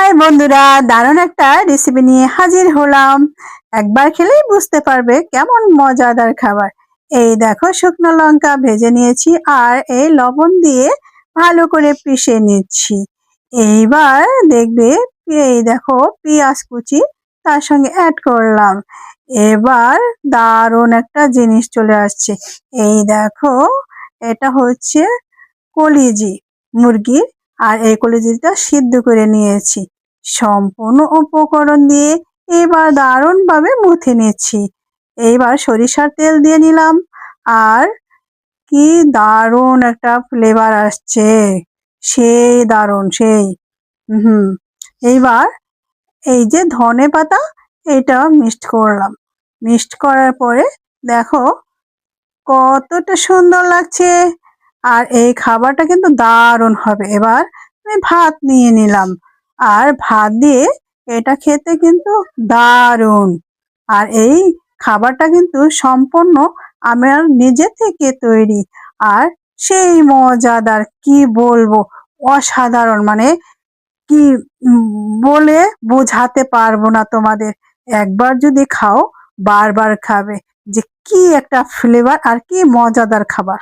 High বন্ধুরা, দারুণ একটা রেসিপি নিয়ে হাজির হলাম। একবার খেলেই বুঝতে পারবে কেমন মজাদার খাবার। এই দেখো, শুকনো লঙ্কা ভেজে নিয়েছি আর এই লবণ দিয়ে ভালো করে পিষে নিচ্ছি। এইবার দেখবে, এই দেখো পেঁয়াজ কুচি তার সঙ্গে অ্যাড করলাম। এবার দারুণ একটা জিনিস চলে আসছে। এই দেখো, এটা হচ্ছে কলিজি মুরগির। আর এই কলিজিটা সিদ্ধ করে নিয়েছি। সম্পূর্ণ উপকরণ দিয়ে এবার দারুণভাবে মুথে নিচ্ছি। এইবার সরিষার তেল দিয়ে নিলাম। আর কি দারুণ একটা ফ্লেভার আসছে, সেই দারুণ সেই। হুম। এইবার এই যে ধনে পাতা, এটা মিক্সড করলাম। মিক্সড করার পরে দেখো কতটা সুন্দর লাগছে। আর এই খাবারটা কিন্তু দারুণ হবে। এবার আমি ভাত নিয়ে নিলাম। আর ভাত দিয়ে এটা খেতে কিন্তু দারুণ। আর এই খাবারটা কিন্তু সম্পূর্ণ আমার নিজে থেকে তৈরি। আর সেই মজাদার, কি বলবো, অসাধারণ। মানে কি বলে বোঝাতে পারবো না তোমাদের। একবার যদি খাও বারবার খাবে, যে কি একটা ফ্লেভার আর কি মজাদার খাবার।